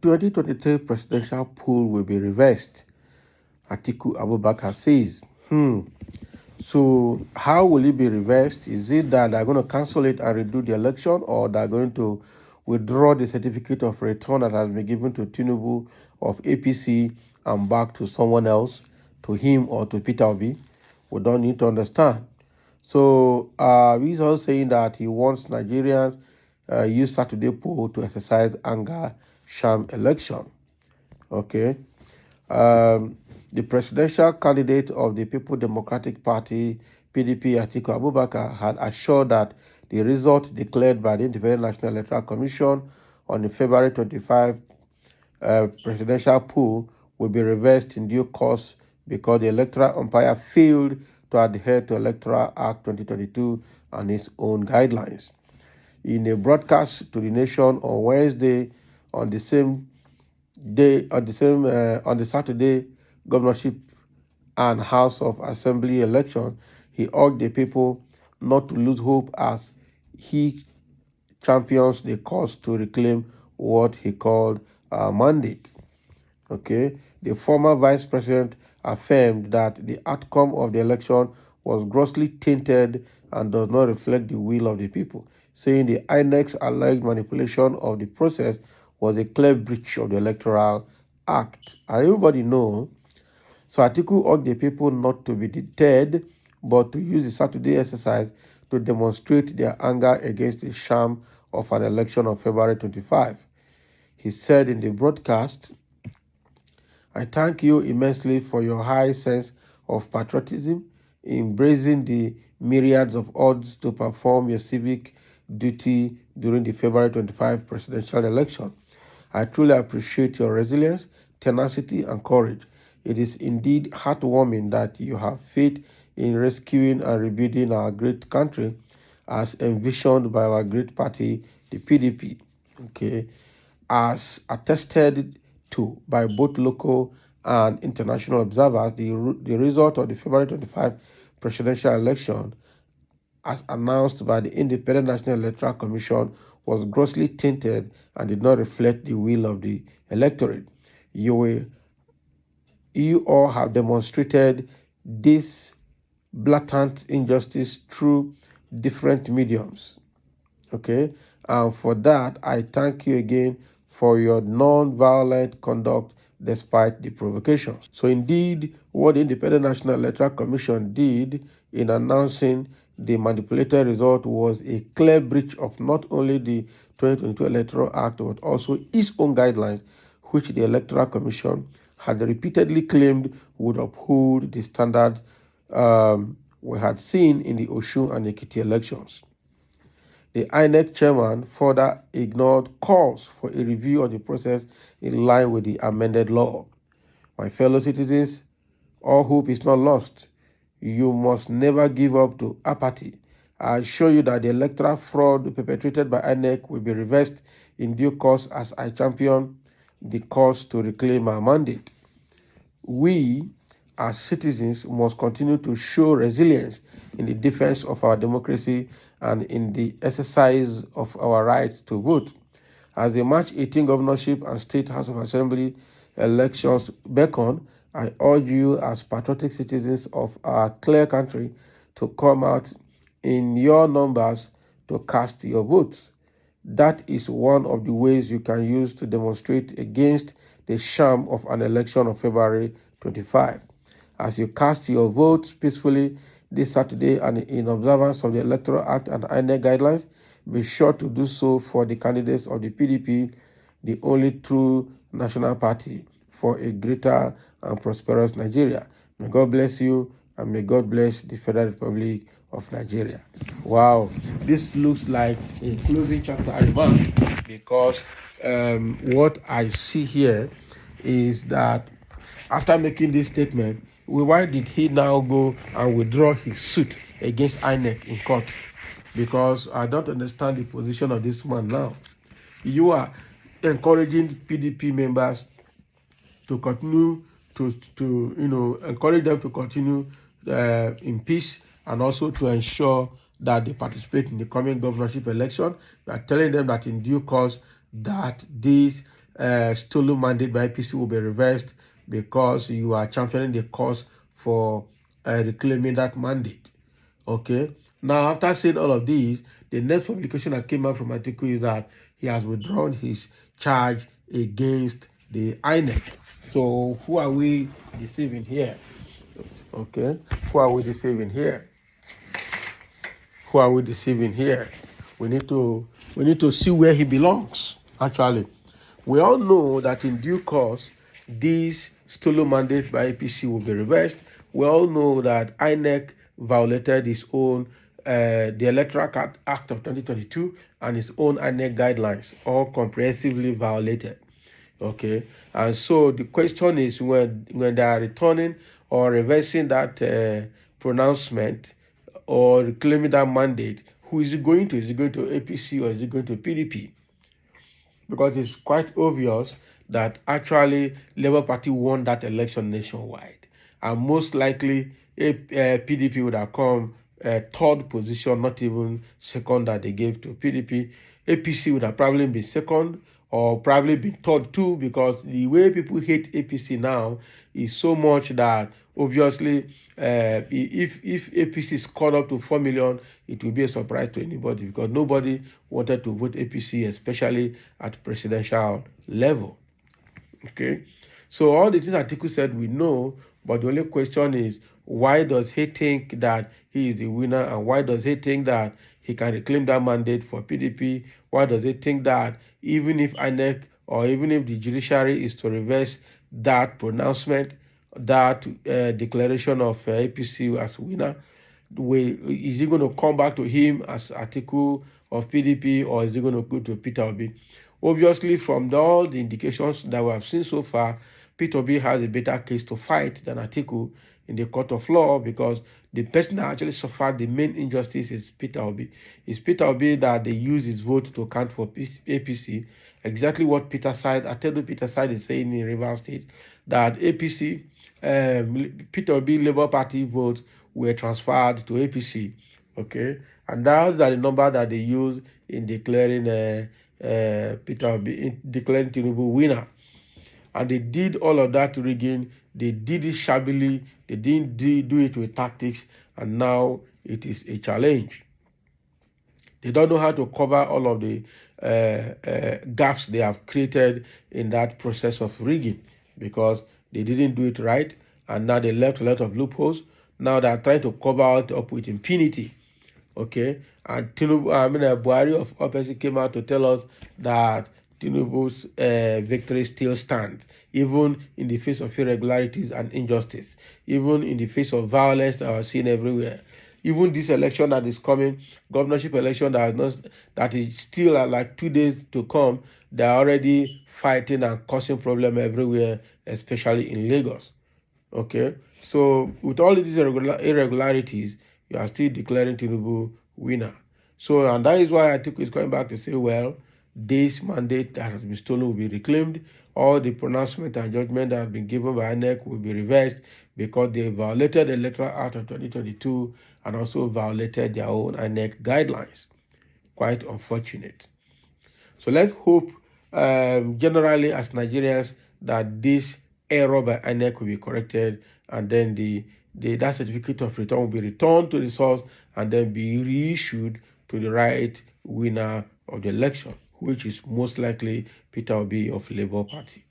"2023 presidential poll will be reversed," Atiku Abubakar says. So how will it be reversed? Is it that they're going to cancel it and redo the election, or they're going to withdraw the certificate of return that has been given to Tinubu of APC and back to someone else, to him or to Peter Obi? We don't need to understand. So he's also saying that he wants Nigerians use Saturday poll to exercise anger sham election. Okay. The presidential candidate of the People Democratic Party, PDP, Atiku Abubakar, had assured that the result declared by the Independent National Electoral Commission on the February 25 presidential poll will be reversed in due course because the electoral umpire failed to adhere to Electoral Act 2022 and its own guidelines. In a broadcast to the nation on Wednesday, on the Saturday governorship and House of Assembly election, he urged the people not to lose hope as he champions the cause to reclaim what he called a mandate. Okay, the former vice president affirmed that the outcome of the election was grossly tainted and does not reflect the will of the people, saying the INEC's alleged manipulation of the process was a clear breach of the Electoral Act. And everybody knows. So Atiku urged the people not to be deterred, but to use the Saturday exercise to demonstrate their anger against the sham of an election on February 25. He said in the broadcast, "I thank you immensely for your high sense of patriotism, embracing the myriads of odds to perform your civic duty during the February 25 presidential election. I truly appreciate your resilience, tenacity, and courage. It is indeed heartwarming that you have faith in rescuing and rebuilding our great country as envisioned by our great party, the PDP. Okay, as attested to by both local and international observers, the result of the February 25 presidential election, as announced by the Independent National Electoral Commission, was grossly tainted and did not reflect the will of the electorate. You all have demonstrated this blatant injustice through different mediums. Okay, and for that, I thank you again for your non-violent conduct despite the provocations." So indeed, what the Independent National Electoral Commission did in announcing the manipulated result was a clear breach of not only the 2022 Electoral Act, but also its own guidelines, which the Electoral Commission had repeatedly claimed would uphold the standards we had seen in the Osun and Ekiti elections. The INEC chairman further ignored calls for a review of the process in line with the amended law. "My fellow citizens, all hope is not lost. You must never give up to apathy. I assure you that the electoral fraud perpetrated by INEC will be reversed in due course as I champion the cause to reclaim our mandate. We, as citizens, must continue to show resilience in the defense of our democracy and in the exercise of our right to vote. As the March 18 governorship and State House of Assembly elections beckon, I urge you as patriotic citizens of our clear country to come out in your numbers to cast your votes. That is one of the ways you can use to demonstrate against the sham of an election on February 25. As you cast your votes peacefully this Saturday and in observance of the Electoral Act and INEC guidelines, be sure to do so for the candidates of the PDP, the only true national party for a greater and prosperous Nigeria. May God bless you, and may God bless the Federal Republic of Nigeria." Wow, this looks like a closing chapter remark, because what I see here is that after making this statement, why did he now go and withdraw his suit against INEC in court? Because I don't understand the position of this man now. You are encouraging PDP members to continue to encourage them to continue in peace, and also to ensure that they participate in the coming governorship election. We are telling them that in due course that this stolen mandate by APC will be reversed because you are championing the cause for reclaiming that mandate. Okay. Now, after saying all of these, the next publication that came out from Atiku is that he has withdrawn his charge against the INEC. So, who are we deceiving here? Okay. Who are we deceiving here? Who are we deceiving here? We need to see where he belongs. Actually, we all know that in due course, this stolen mandate by APC will be reversed. We all know that INEC violated its own the Electoral Act of 2022 and its own INEC guidelines, all comprehensively violated. Okay, and so the question is when they are returning or reversing that pronouncement or reclaiming that mandate, who is it going to? Is it going to APC or is it going to PDP? Because it's quite obvious that actually Labour Party won that election nationwide, and most likely PDP would have come third position, not even second that they gave to PDP. APC would have probably been second or probably been third too, because the way people hate APC now is so much that obviously if APC is caught up to 4 million, it will be a surprise to anybody because nobody wanted to vote APC, especially at presidential level. Okay, so all the things Atiku said we know, but the only question is why does he think that he is the winner, and why does he think that he can reclaim that mandate for PDP? Why does he think that even if INEC or even if the judiciary is to reverse that pronouncement, that declaration of APC as winner, is he going to come back to him as Atiku of PDP, or is he going to go to Peter Obi? Obviously, from all the indications that we have seen so far, Peter Obi has a better case to fight than Atiku in the court of law, because the person that actually suffered the main injustice is Peter Obi. It's Peter Obi that they use his vote to count for APC. Exactly what Peter Side is saying in Rivers State, that APC, Peter Obi Labour Party votes were transferred to APC. Okay, and those are the number that they use in declaring Peter Obi, in declaring Tinubu winner. And they did all of that rigging. They did it shabbily. They didn't do it with tactics, and now it is a challenge. They don't know how to cover all of the gaps they have created in that process of rigging, because they didn't do it right, and now they left a lot of loopholes. Now they are trying to cover it up with impunity. Okay, and Tinubu, Buhari of OPC came out to tell us that Tinubu's victory still stands, even in the face of irregularities and injustice, even in the face of violence that we're seeing everywhere. Even this election that is coming, governorship election that is still like 2 days to come, they're already fighting and causing problem everywhere, especially in Lagos. Okay, so with all these irregularities, you are still declaring Tinubu winner. So, and that is why Atiku is coming back to say, well, this mandate that has been stolen will be reclaimed. All the pronouncement and judgment that have been given by INEC will be reversed, because they violated the Electoral Act of 2022 and also violated their own INEC guidelines. Quite unfortunate. So let's hope, generally as Nigerians, that this error by INEC will be corrected, and then that certificate of return will be returned to the source and then be reissued to the right winner of the election, which is most likely Peter Obi of Labour Party.